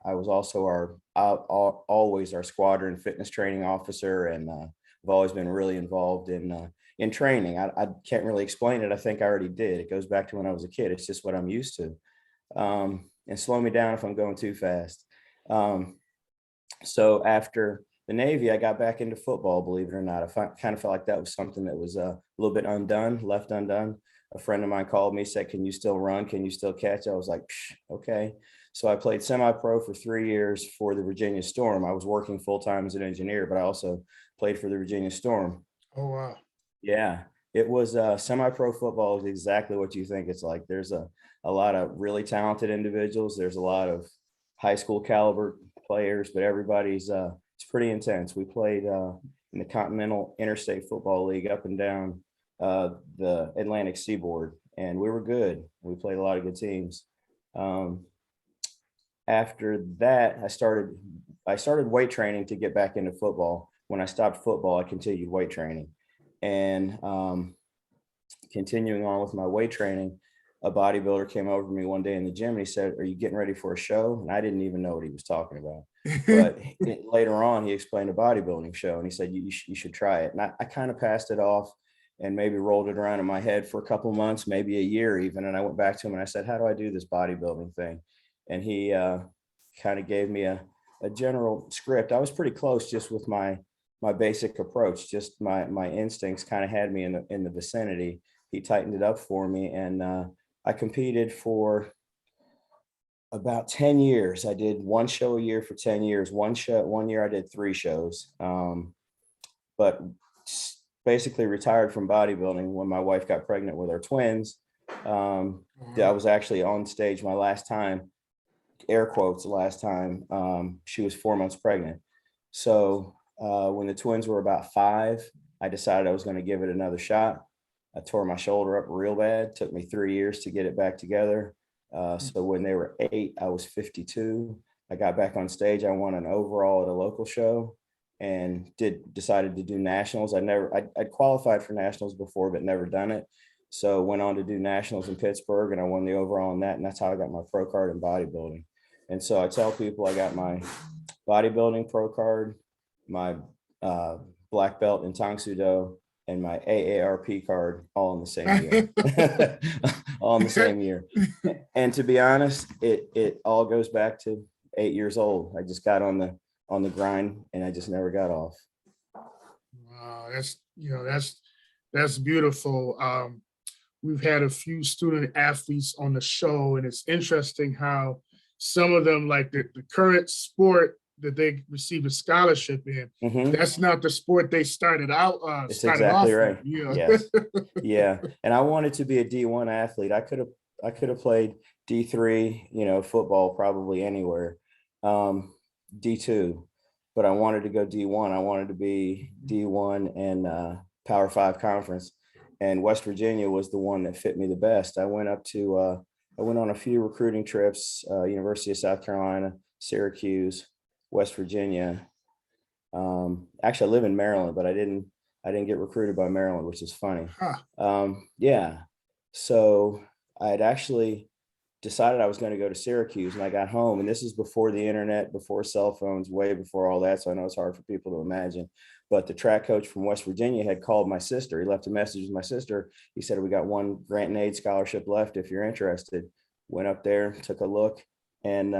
I was also always our squadron fitness training officer, and I've always been really involved in training. I can't really explain it. I think I already did. It goes back to when I was a kid. It's just what I'm used to. And slow me down if I'm going too fast. So after the Navy, I got back into football, believe it or not. Kind of felt like that was something that was a little bit left undone. A friend of mine called me, said, "Can you still run? Can you still catch?" I was like, okay. So I played semi-pro for 3 years for the Virginia Storm. I was working full-time as an engineer, but I also played for the Virginia Storm. Oh, wow. Yeah, it was semi-pro football is exactly what you think it's like. There's a lot of really talented individuals. There's a lot of high school caliber players, but everybody's it's pretty intense. We played in the Continental Interstate Football League up and down the Atlantic Seaboard, and we were good. We played a lot of good teams. After that, I started weight training to get back into football. When I stopped football, I continued weight training, and continuing on with my weight training, a bodybuilder came over to me one day in the gym and he said, "Are you getting ready for a show?" And I didn't even know what he was talking about. But later on, he explained a bodybuilding show and he said, you should try it. And I kind of passed it off and maybe rolled it around in my head for a couple of months, maybe a year even. And I went back to him and I said, "How do I do this bodybuilding thing?" And he kind of gave me a general script. I was pretty close just with my basic approach, just my instincts kind of had me in the vicinity. He tightened it up for me, and I competed for about 10 years. I did one show a year for 10 years. One year I did 3 shows. But basically retired from bodybuilding when my wife got pregnant with our twins. I was actually on stage my last time, air quotes, the last time. She was 4 months pregnant. So when the twins were about 5, I decided I was going to give it another shot. I tore my shoulder up real bad. Took me 3 years to get it back together. So when they were 8, I was 52. I got back on stage. I won an overall at a local show and decided to do nationals. I'd qualified for nationals before, but never done it. So went on to do nationals in Pittsburgh, and I won the overall in that. And that's how I got my pro card in bodybuilding. And so I tell people I got my bodybuilding pro card, my black belt in Tang Soo Do, and my AARP card all in the same year. All in the same year. And to be honest, it all goes back to 8 years old. I just got on the grind and I just never got off. Wow, that's beautiful. We've had a few student athletes on the show, and it's interesting how some of them, like the current sport that they received a scholarship in, that's not the sport they started out. It's exactly right. Yeah. Yes. Yeah. And I wanted to be a D1 athlete. I could have played D3, football probably anywhere, D2, but I wanted to go D1. I wanted to be D1 and Power 5 conference, and West Virginia was the one that fit me the best. I went on a few recruiting trips, University of South Carolina, Syracuse, West Virginia. Actually, I live in Maryland, but I didn't get recruited by Maryland, which is funny. Yeah. So I had actually decided I was going to go to Syracuse, and I got home, and this is before the internet, before cell phones, way before all that. So I know it's hard for people to imagine, but the track coach from West Virginia had called my sister. He left a message with my sister. He said, "We got one grant and aid scholarship left if you're interested." Went up there, took a look, and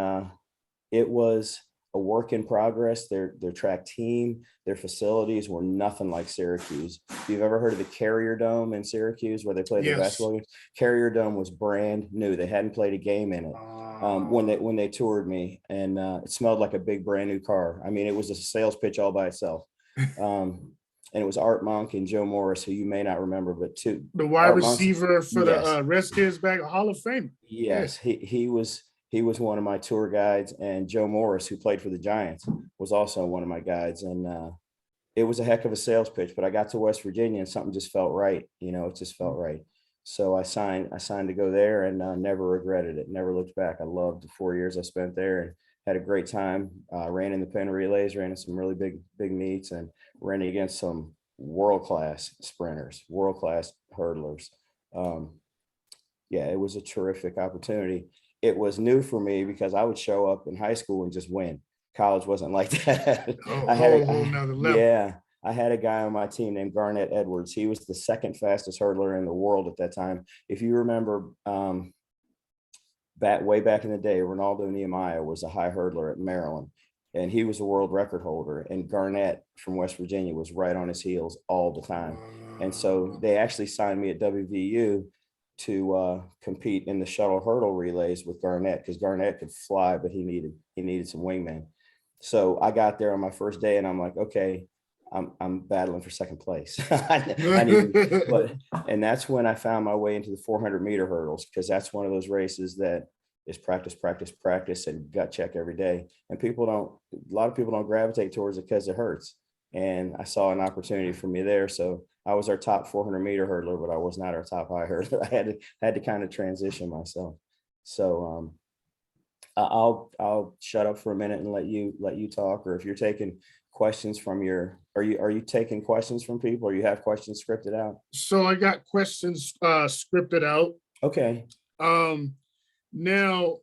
it was a work in progress. Their track team, their facilities were nothing like Syracuse. If you've ever heard of the Carrier Dome in Syracuse where they play their basketball games, Carrier Dome was brand new. They hadn't played a game in it when they toured me, and it smelled like a big brand new car. I mean, it was a sales pitch all by itself. And it was Art Monk and Joe Morris, who you may not remember, but the wide receiver for the Redskins back, Hall of Fame. Yes, he was one of my tour guides, and Joe Morris, who played for the Giants, was also one of my guides. And it was a heck of a sales pitch, but I got to West Virginia and something just felt right. It just felt right. So I signed to go there, and never regretted it. Never looked back. I loved the 4 years I spent there and had a great time. Ran in the pen relays, ran in some really big meets, and ran against some world-class sprinters, world-class hurdlers. Yeah, it was a terrific opportunity. it was new for me because I would show up in high school and just win. College wasn't like that. Oh, I had whole nother level. yeah, I had a guy on my team named Garnett Edwards. He was the second fastest hurdler in the world at that time. If you remember, way back in the day, Ronaldo Nehemiah was a high hurdler at Maryland, and he was a world record holder. And Garnett from West Virginia was right on his heels all the time. And so they actually signed me at WVU to compete in the shuttle hurdle relays with Garnett, because Garnett could fly, but he needed some wingmen. So I got there on my first day, and I'm like, okay, I'm battling for second place. And that's when I found my way into the 400-meter hurdles, because that's one of those races that is practice, practice, practice, and gut check every day. And a lot of people don't gravitate towards it because it hurts. And I saw an opportunity for me there. So I was our top 400-meter hurdler, but I was not our top high hurdler. I had to kind of transition myself. So I'll shut up for a minute and let you talk, or if you're taking questions from are you taking questions from people, or you have questions scripted out? So I got questions scripted out. Okay. Now,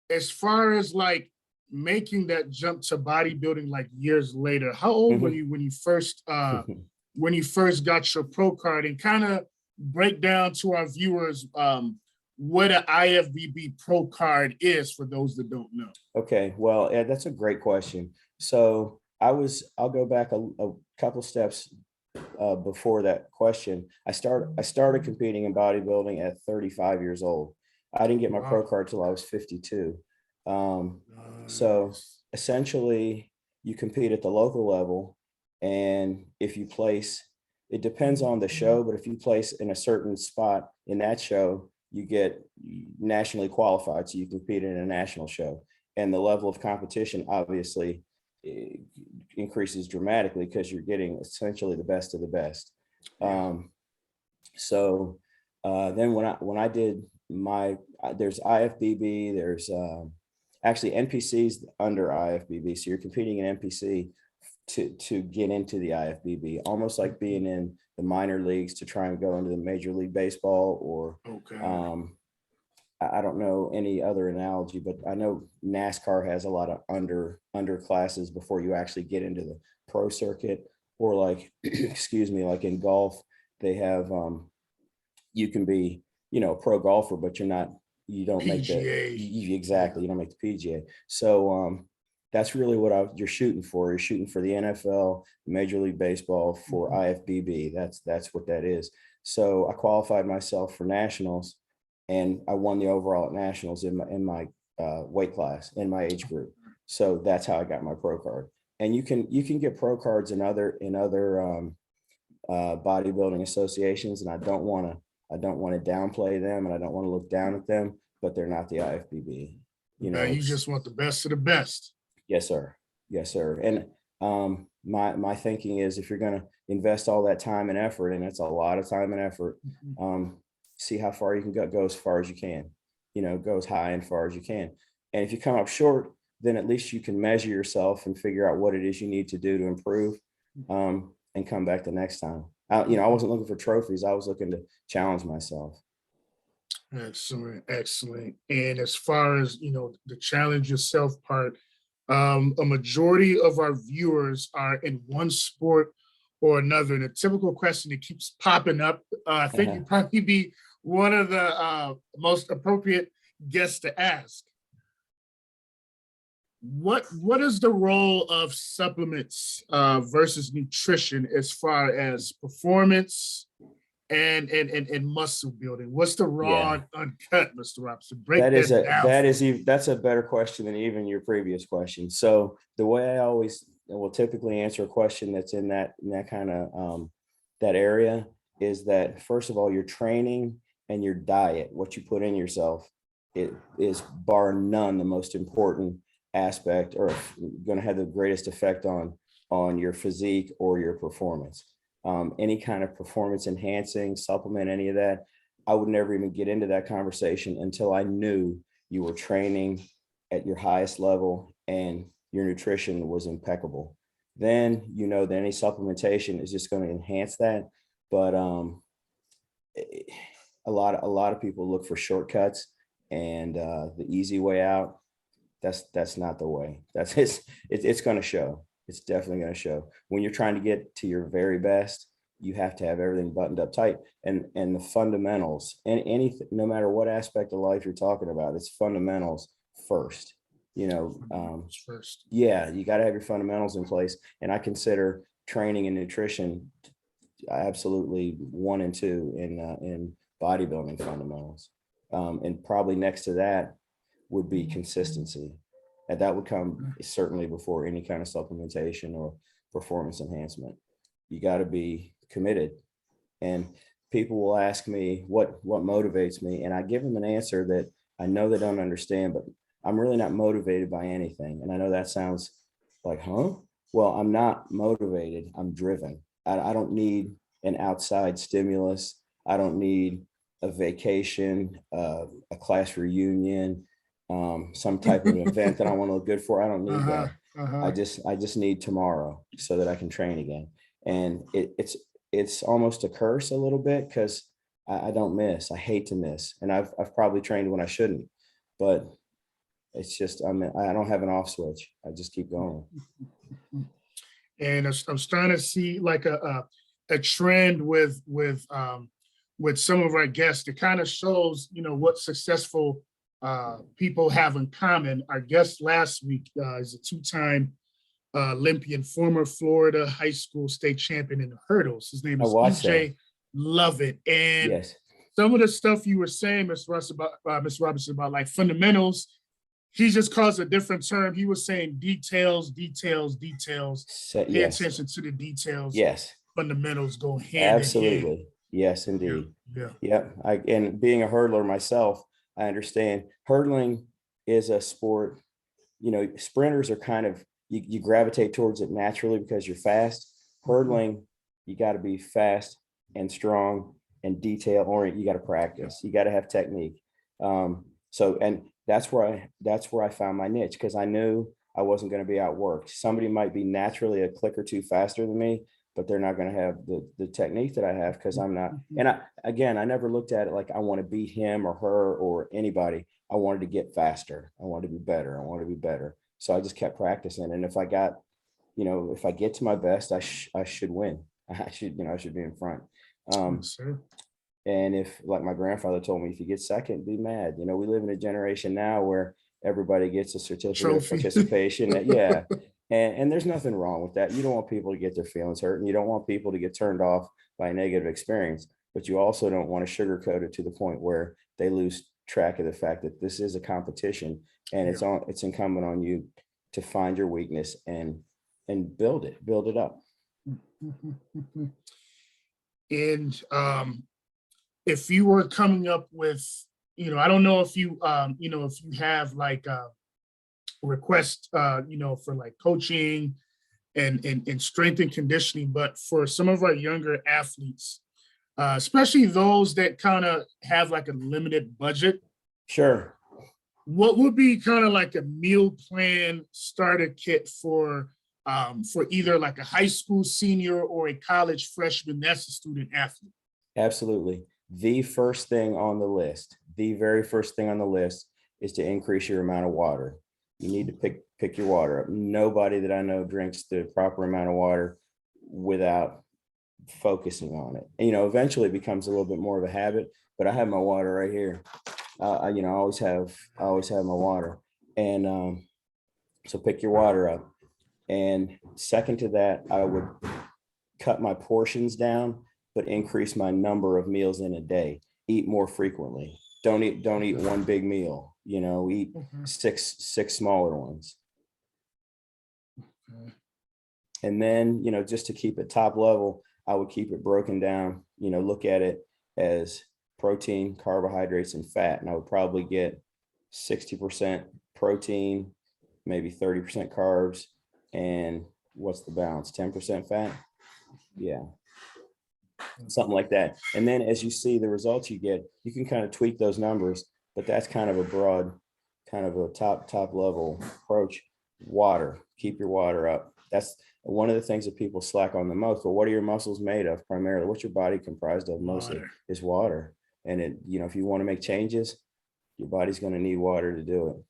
as far as like making that jump to bodybuilding like years later, how old were you when you first got your pro card? And kind of break down to our viewers what an IFBB Pro card is for those that don't know. Okay, well, yeah, that's a great question. So I'll go back a couple steps before that question. I started competing in bodybuilding at 35 years old. I didn't get my pro card till I was 52. So essentially you compete at the local level, and if you place, it depends on the show, but if you place in a certain spot in that show, you get nationally qualified. So you compete in a national show, and the level of competition obviously increases dramatically because you're getting essentially the best of the best. So then when I did there's IFBB, there's actually NPCs under IFBB. So you're competing in NPC to get into the IFBB, almost like being in the minor leagues to try and go into the Major League Baseball, or I don't know any other analogy, but I know NASCAR has a lot of under classes before you actually get into the pro circuit, or like, excuse me, like in golf, they have, you can be, a pro golfer, but you don't PGA. make exactly. You don't make the PGA. So, that's really what you're shooting for. You're shooting for the NFL, Major League Baseball, for IFBB. That's what that is. So I qualified myself for nationals, and I won the overall at nationals in my weight class, in my age group. So that's how I got my pro card. And you can get pro cards in other bodybuilding associations, and I don't want to downplay them, and I don't want to look down at them, but they're not the IFBB. You just want the best of the best. Yes, sir. Yes, sir. And my thinking is, if you're going to invest all that time and effort, and it's a lot of time and effort, see how far you can go as far as you can, go as high and far as you can. And if you come up short, then at least you can measure yourself and figure out what it is you need to do to improve, and come back the next time. I wasn't looking for trophies. I was looking to challenge myself. Excellent. Excellent. And as far as, the challenge yourself part, a majority of our viewers are in one sport or another. And a typical question that keeps popping up, I think you'd probably be one of the most appropriate guests to ask. What is the role of supplements versus nutrition as far as performance and muscle building? What's the raw and uncut, Mr. Robson? Break that down. That's a better question than even your previous question. So the way I will typically answer a question that's in that kind of that area is that, first of all, your training and your diet, what you put in yourself, it is bar none the most important aspect, or going to have the greatest effect on your physique or your performance. Any kind of performance enhancing supplement, any of that, I would never even get into that conversation until I knew you were training at your highest level and your nutrition was impeccable. Then that any supplementation is just going to enhance that. But a lot of people look for shortcuts, and the easy way out, that's not the way. It's going to show. It's definitely going to show. When you're trying to get to your very best, you have to have everything buttoned up tight, and the fundamentals, and anything, no matter what aspect of life you're talking about, it's fundamentals first. First. Yeah, you got to have your fundamentals in place. And I consider training and nutrition absolutely 1 and 2 in bodybuilding fundamentals. And probably next to that would be consistency. And that would come certainly before any kind of supplementation or performance enhancement. You got to be committed. And people will ask me what motivates me. And I give them an answer that I know they don't understand, but I'm really not motivated by anything. And I know that sounds like, huh? Well, I'm not motivated. I'm driven. I don't need an outside stimulus. I don't need a vacation, a class reunion, some type of event that I want to look good for. I don't need that. I just need tomorrow so that I can train again. And it's almost a curse a little bit, because I don't miss. I hate to miss. And I've probably trained when I shouldn't, but it's just, I don't have an off switch. I just keep going. And I'm starting to see like a trend with some of our guests. It kind of shows, what successful people have in common. Our guest last week is a 2-time Olympian, former Florida high school state champion in the hurdles. His name is EJ Lovett. And yes, some of the stuff you were saying, Ms. Robinson, about like fundamentals, he just caused a different term. He was saying details. Pay attention to the details. Yes. Fundamentals go hand Absolutely. in hand. Yes, indeed. Yeah. And being a hurdler myself, I understand hurdling is a sport. Sprinters are kind of, you gravitate towards it naturally because you're fast. Hurdling, you got to be fast and strong and detail oriented. You got to practice. You got to have technique. And that's where I found my niche, because I knew I wasn't going to be outworked. Somebody might be naturally a click or two faster than me, but they're not going to have the technique that I have, because I'm not. And I never looked at it like I want to beat him or her or anybody. I wanted to get faster. I wanted to be better. So I just kept practicing. And if I get to my best, I should win. I should be in front. And if, like my grandfather told me, if you get second, be mad. We live in a generation now where everybody gets a certificate of participation. Yeah. And there's nothing wrong with that. You don't want people to get their feelings hurt, and you don't want people to get turned off by a negative experience, but you also don't want to sugarcoat it to the point where they lose track of the fact that this is a competition, and it's incumbent on you to find your weakness and build it up. And if you were coming up with, I don't know if you, if you have like a request, for like coaching and strength and conditioning, but for some of our younger athletes, especially those that kind of have like a limited budget. Sure. What would be kind of like a meal plan starter kit for either like a high school senior or a college freshman that's a student athlete? Absolutely. The first thing on the list, the very first thing on the list, is to increase your amount of water. You need to pick your water up. Nobody that I know drinks the proper amount of water without focusing on it. And, eventually it becomes a little bit more of a habit, but I have my water right here. I always have my water. And so pick your water up. And second to that, I would cut my portions down, but increase my number of meals in a day. Eat more frequently. Don't eat one big meal. Eat six smaller ones. And then, just to keep it top level, I would keep it broken down. Look at it as protein, carbohydrates, and fat. And I would probably get 60% protein, maybe 30% carbs, and what's the balance? 10% fat? Yeah. Something like that. And then as you see the results you get, you can kind of tweak those numbers, but that's kind of a broad, kind of a top level approach. Water, keep your water up. That's one of the things that people slack on the most. But what are your muscles made of primarily? What's your body comprised of mostly? Is water. And if you want to make changes, your body's going to need water to do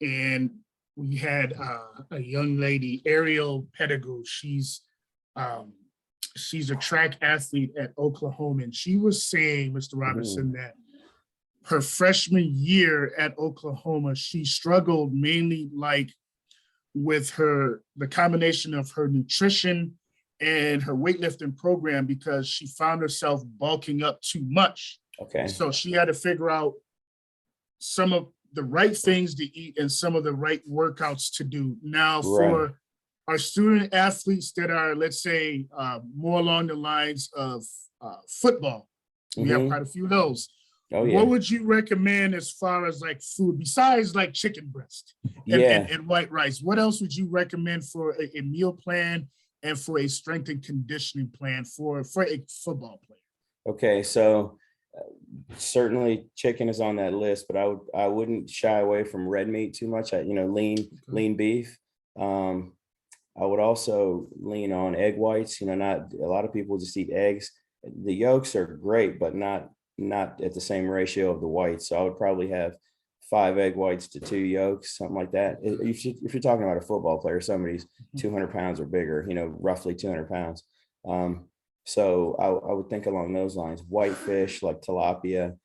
And we had a young lady, Ariel Pettigrew. She's a track athlete at Oklahoma, and she was saying, Mr. it. Robertson, that her freshman year at Oklahoma, she struggled mainly like with the combination of her nutrition and her weightlifting program, because she found herself bulking up too much. Okay. So she had to figure out some of the right things to eat and some of the right workouts to do. Now, for our student athletes that are, let's say, more along the lines of football, we have quite a few of those. Oh, yeah. What would you recommend as far as like food besides like chicken breast and white rice? What else would you recommend for a meal plan and for a strength and conditioning plan for a football player? Okay, so certainly chicken is on that list, but I wouldn't shy away from red meat too much. Lean beef. I would also lean on egg whites. Not a lot of people just eat eggs. The yolks are great, but not at the same ratio of the whites. So I would probably have 5 egg whites to 2 yolks, something like that. If you're talking about a football player, somebody's 200 pounds or bigger, roughly 200 pounds. So I would think along those lines. White fish like tilapia,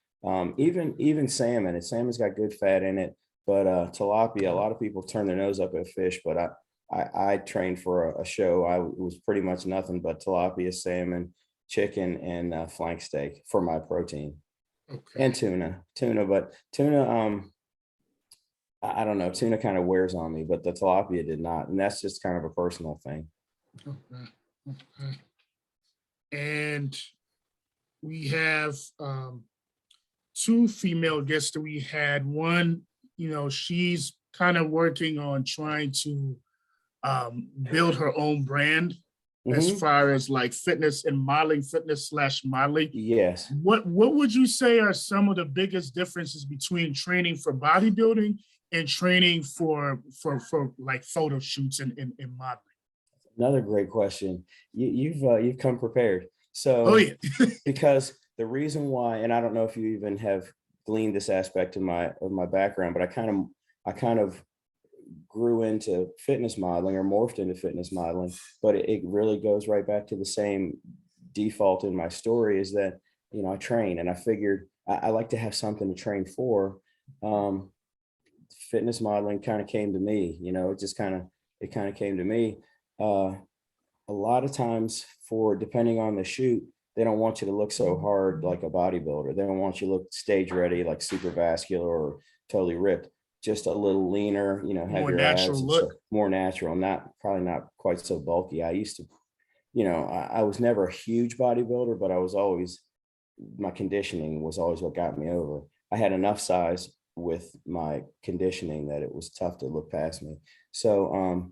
even salmon. And salmon's got good fat in it, but tilapia, a lot of people turn their nose up at fish, but I trained for a show. It was pretty much nothing but tilapia, salmon, chicken, and flank steak for my protein. Okay. And tuna, but tuna, I don't know, tuna kind of wears on me, but the tilapia did not. And that's just kind of a personal thing. Okay. And we have 2 female guests that we had. One, she's kind of working on trying to build her own brand as far as like fitness and modeling, fitness/modeling. Yes. What would you say are some of the biggest differences between training for bodybuilding and training for like photo shoots and modeling? Another great question. You've come prepared. So, because the reason why, and I don't know if you even have gleaned this aspect of my background, but I kind of grew into fitness modeling or morphed into fitness modeling, but it really goes right back to the same default in my story, is that, I train, and I figured I like to have something to train for. Fitness modeling kind of came to me, it kind of came to me. A lot of times, depending on the shoot, they don't want you to look so hard like a bodybuilder. They don't want you to look stage ready, like super vascular or totally ripped. Just a little leaner, have more your natural abs, look. more natural, probably not quite so bulky. I used to, I was never a huge bodybuilder, but my conditioning was always what got me over. I had enough size with my conditioning that it was tough to look past me. So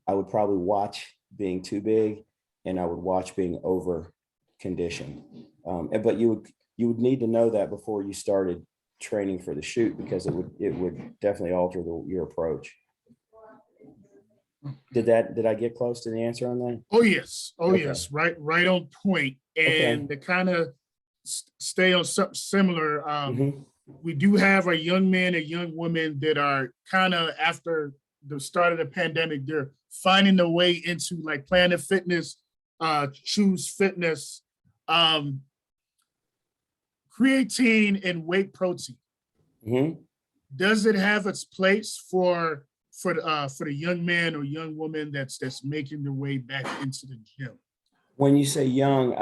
I would probably watch being too big, and I would watch being over conditioned. But you would need to know that before you started training for the shoot, because it would definitely alter your approach. Did I get close to the answer on that? Oh yes. Yes. Right on point. And to kind of stay on something similar, we do have a young man and young woman that are kind of, after the start of the pandemic, they're finding their way into like Planet Fitness, Choose Fitness, creatine and whey protein. Does it have its place for the young man or young woman that's making their way back into the gym? When you say young,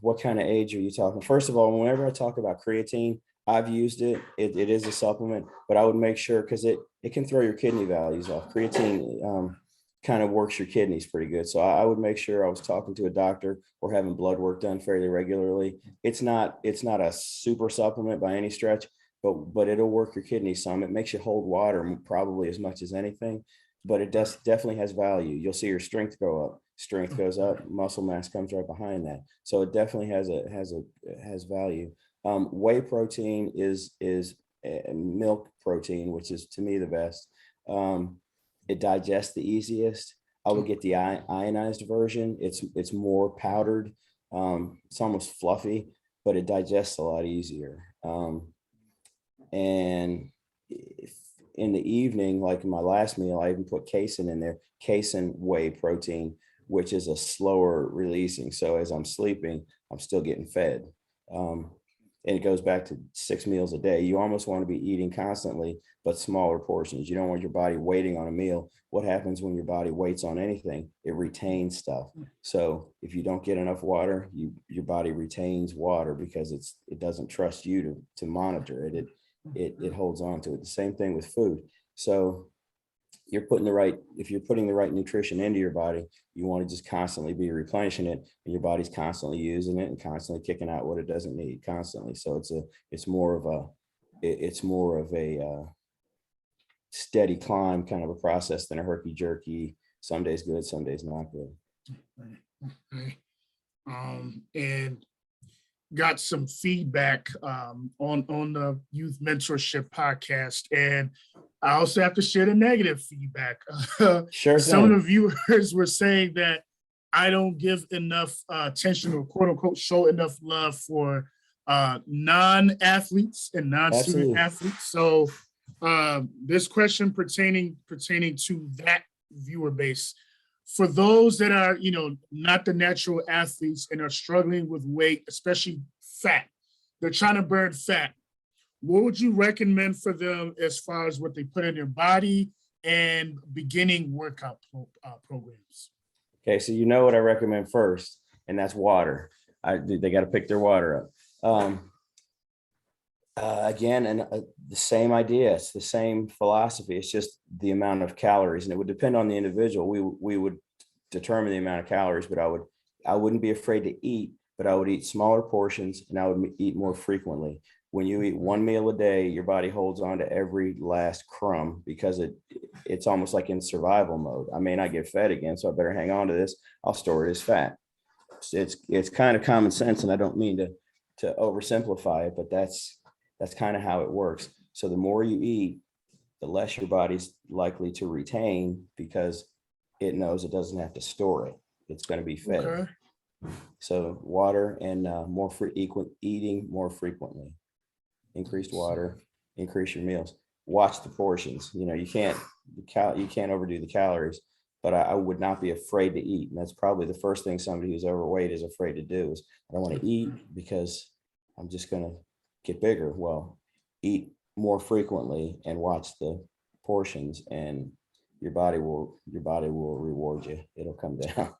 what kind of age are you talking? First of all, whenever I talk about creatine, I've used it. It is a supplement, but I would make sure, because it can throw your kidney values off. Creatine kind of works your kidneys pretty good. So I would make sure I was talking to a doctor or having blood work done fairly regularly. It's not a super supplement by any stretch, but it'll work your kidneys some. It makes you hold water probably as much as anything, but it definitely has value. You'll see your strength go up. Strength goes up, muscle mass comes right behind that. So it definitely has value. Whey protein is milk protein, which is to me the best. It digests the easiest. I would get the ionized version. It's more powdered. It's almost fluffy. but it digests a lot easier. And in the evening, like in my last meal, I even put casein in there, casein whey protein, which is a slower releasing. So as I'm sleeping, I'm still getting fed. And it goes back to 6 meals a day. You almost want to be eating constantly, but smaller portions. You don't want your body waiting on a meal. What happens when your body waits on anything? It retains stuff. So if you don't get enough water, your body retains water because it doesn't trust you to monitor it. It holds on to it. The same thing with food. So if you're putting the right nutrition into your body, you want to just constantly be replenishing it, and your body's constantly using it and constantly kicking out what it doesn't need constantly. So it's more of a steady climb kind of a process than a herky jerky. Some days good, some days not good. Okay. And got some feedback on the Youth Mentorship podcast, and I also have to share the negative feedback. Sure. Some of the viewers were saying that I don't give enough attention, or quote unquote show enough love for non-athletes and non-student athletes. So this question pertaining to that viewer base, for those that are, not the natural athletes and are struggling with weight, especially fat, they're trying to burn fat. What would you recommend for them as far as what they put in their body and beginning workout programs? Okay, so you know what I recommend first, and that's water. They got to pick their water up. Again, and the same idea, it's the same philosophy. It's just the amount of calories, and it would depend on the individual. We would determine the amount of calories, but I wouldn't be afraid to eat, but I would eat smaller portions, and I would eat more frequently. When you eat one meal a day, your body holds on to every last crumb because it's almost like in survival mode. I may not get fed again, so I better hang on to this. I'll store it as fat. It's kind of common sense, and I don't mean to oversimplify it, but that's kind of how it works. So the more you eat, the less your body's likely to retain because it knows it doesn't have to store it. It's going to be fed. Okay. So water and eating more frequently. Increased water, increase your meals. Watch the portions. You can't overdo the calories, but I would not be afraid to eat. And that's probably the first thing somebody who's overweight is afraid to do is I don't want to eat because I'm just going to get bigger. Well, eat more frequently and watch the portions, and your body will reward you. It'll come down.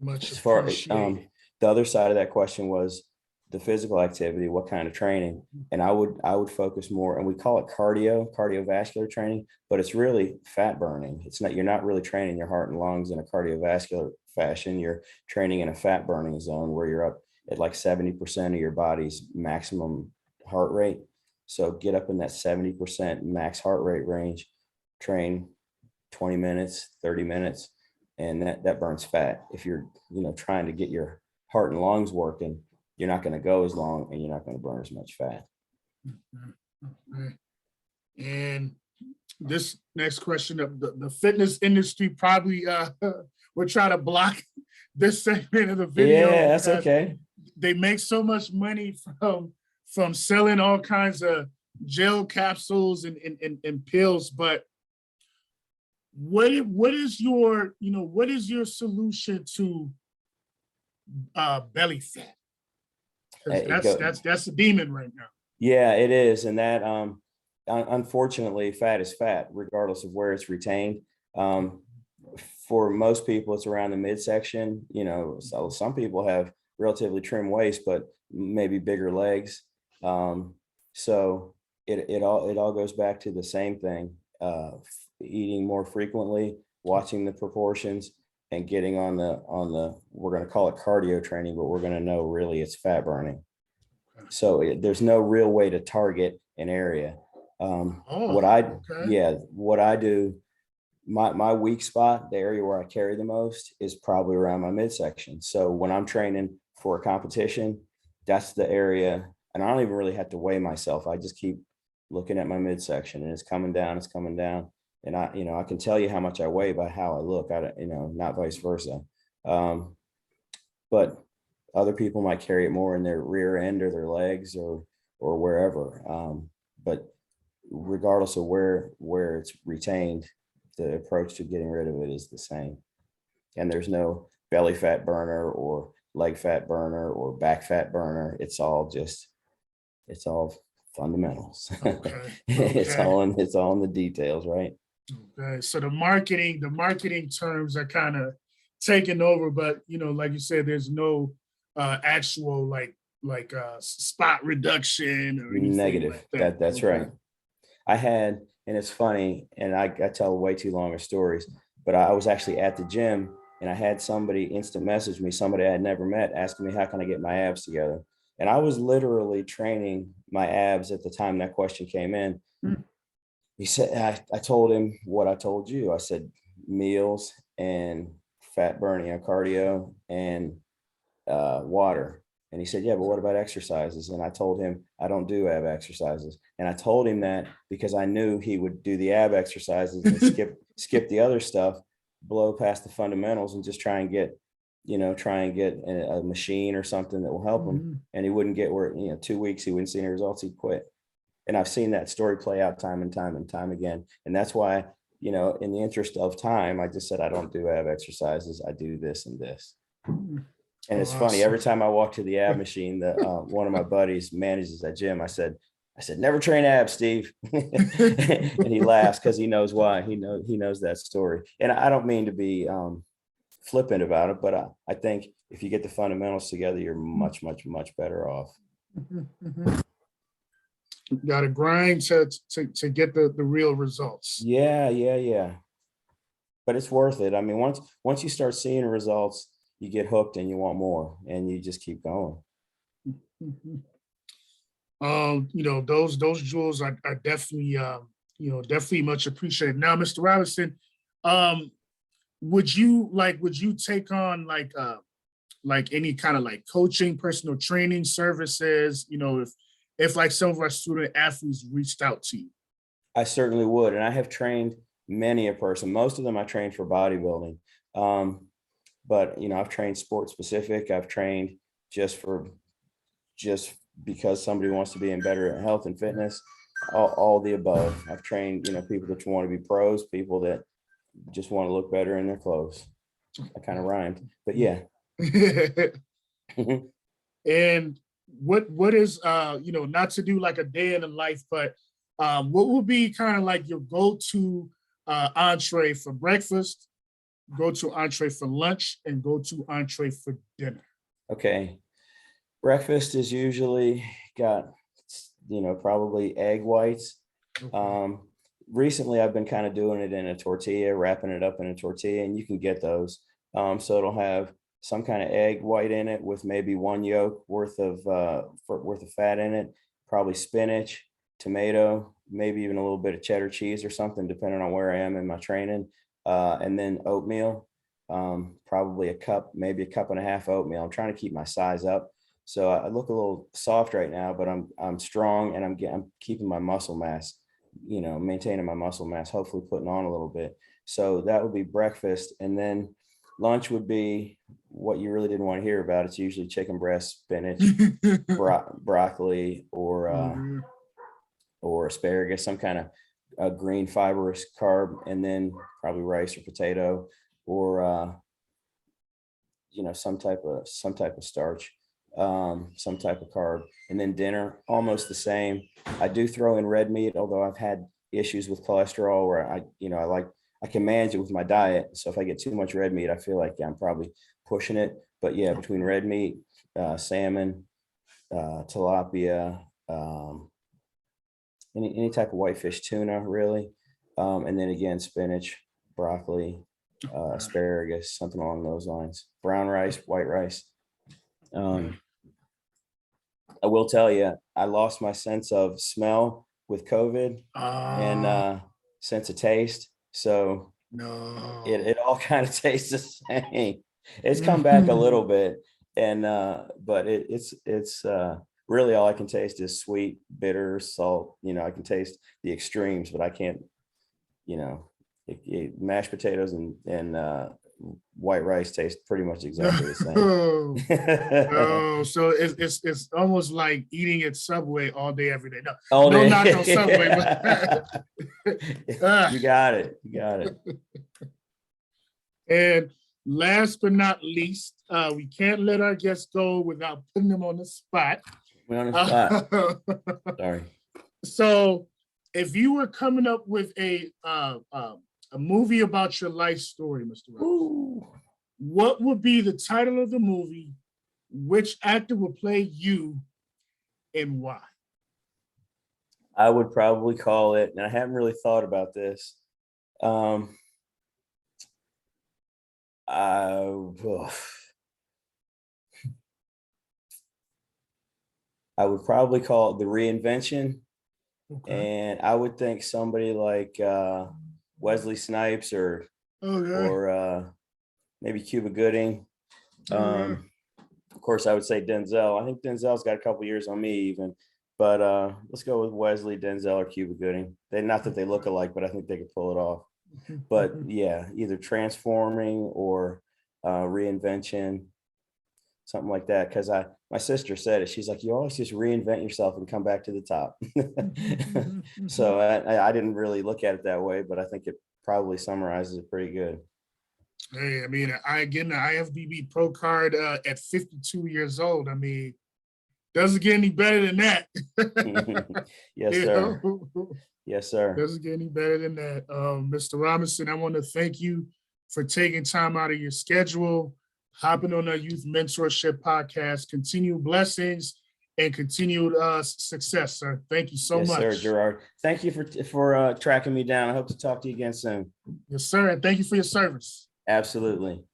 Much appreciated. The other side of that question was the physical activity, what kind of training? And I would focus more, and we call it cardiovascular training, but it's really fat burning. You're not really training your heart and lungs in a cardiovascular fashion. You're training in a fat burning zone where you're up at like 70% of your body's maximum heart rate. So get up in that 70% max heart rate range, train 20 minutes, 30 minutes, and that burns fat. If you're, trying to get your heart and lungs working, you're not going to go as long and you're not going to burn as much fat. And this next question, the fitness industry probably will try to block this segment of the video. Yeah, that's okay. They make so much money from selling all kinds of gel capsules and pills, but what is your solution to belly fat? That's the demon right now. Yeah, it is. And that unfortunately, fat is fat, regardless of where it's retained. For most people, it's around the midsection. So some people have relatively trim waist, but maybe bigger legs. So it all goes back to the same thing: eating more frequently, watching the proportions, and getting on the we're going to call it cardio training, but we're going to know really it's fat burning. So there's no real way to target an area. What I do, my weak spot, the area where I carry the most, is probably around my midsection. So when I'm training for a competition, that's the area, and I don't even really have to weigh myself. I just keep looking at my midsection, and it's coming down. And I can tell you how much I weigh by how I look. Not vice versa. But Other people might carry it more in their rear end or their legs or wherever. But regardless of where it's retained, the approach to getting rid of it is the same. And there's no belly fat burner or leg fat burner or back fat burner. It's all fundamentals. Okay. It's Okay. all in the details, right? Okay. So the marketing terms are kind of taken over, but like you said, there's no actual spot reduction or anything Negative. like that. That's Okay. right. And it's funny, and I tell way too long of stories, but I was actually at the gym and I had somebody instant message me, somebody I had never met, asking me, how can I get my abs together? And I was literally training my abs at the time that question came in. Mm. He said, I told him what I told you. I said, meals and fat burning and cardio and water. And he said, yeah, but what about exercises? And I told him, I don't do ab exercises. And I told him that because I knew he would do the ab exercises and skip the other stuff, blow past the fundamentals and just try and get a machine or something that will help him. Mhm. And he wouldn't get where, 2 weeks, he wouldn't see any results, he'd quit. And I've seen that story play out time and time and time again. And that's why, in the interest of time, I just said, I don't do ab exercises. I do this and this. And it's funny, every time I walk to the ab machine, one of my buddies manages that gym. I said, never train abs, Steve. And he laughs because he knows why. He knows that story. And I don't mean to be flippant about it, but I think if you get the fundamentals together, you're much, much, much better off. You got to grind to get the real results. Yeah. But it's worth it. I mean, once you start seeing results, you get hooked and you want more and you just keep going. Those jewels are definitely definitely much appreciated. Now, Mr. Robinson, would you take on any kind of coaching, personal training services, if like some of our student athletes reached out to you? I certainly would. And I have trained many a person. Most of them I trained for bodybuilding. But I've trained sport specific. I've trained just because somebody wants to be in better health and fitness, all the above. I've trained, people that want to be pros, people that just want to look better in their clothes. I kind of rhymed, but yeah. And what is not to do like a day in the life, but what would be kind of like your go-to entree for breakfast, go-to entree for lunch, and go-to entree for dinner? Okay. Breakfast is usually got, probably egg whites. Okay. Recently I've been kind of doing it in a tortilla, wrapping it up in a tortilla, and you can get those. So it'll have some kind of egg white in it with maybe one yolk worth of fat in it, probably spinach, tomato, maybe even a little bit of cheddar cheese or something, depending on where I am in my training. And then oatmeal, probably a cup, maybe a cup and a half oatmeal. I'm trying to keep my size up. So I look a little soft right now, but I'm strong and I'm keeping my muscle mass, maintaining my muscle mass, hopefully putting on a little bit. So that would be breakfast. And then lunch would be what you really didn't want to hear about. It's usually chicken breast, spinach, broccoli, or asparagus, some kind of a green fibrous carb, and then probably rice or potato, or some type of starch, some type of carb. And then dinner, almost the same. I do throw in red meat, although I've had issues with cholesterol where I can manage it with my diet. So if I get too much red meat, I feel like I'm probably pushing it. But yeah, between red meat, salmon, tilapia, any type of whitefish, tuna, really. And then again, spinach, broccoli, asparagus, something along those lines. Brown rice, white rice. I will tell you, I lost my sense of smell with COVID and sense of taste. So no, it all kind of tastes the same. It's come back a little bit, and but it's really all I can taste is sweet, bitter, salt. I can taste the extremes, but I can't, Mashed potatoes and white rice taste pretty much exactly the Oh, same. oh, so it's almost like eating at Subway all day, every day. No, All no day. knock on Subway, but You got it. You got it. and last but not least, we can't let our guests go without putting them on the spot. We're on the spot. Sorry. So, if you were coming up with a movie about your life story, Mr. Ross, what would be the title of the movie? Which actor would play you, and why? I would probably call it, and I haven't really thought about this. I would probably call it The Reinvention. Okay. And I would think somebody like Wesley Snipes or maybe Cuba Gooding. Of course, I would say Denzel. I think Denzel's got a couple years on me even, but let's go with Wesley, Denzel, or Cuba Gooding. Not that they look alike, but I think they could pull it off. But yeah, either transforming or reinvention, something like that. Because my sister said it. She's like, you always just reinvent yourself and come back to the top. So I didn't really look at it that way, but I think it probably summarizes it pretty good. Hey, I mean, I get the IFBB Pro card at 52 years old. I mean, doesn't get any better than that. Yes, sir. Yes, sir. Doesn't get any better than that. Mr. Robinson, I want to thank you for taking time out of your schedule, hopping on our Youth Mentorship Podcast. Continued blessings and continued success, sir. Thank you so much. Yes, sir, Gerard. Thank you for tracking me down. I hope to talk to you again soon. Yes, sir. And thank you for your service. Absolutely.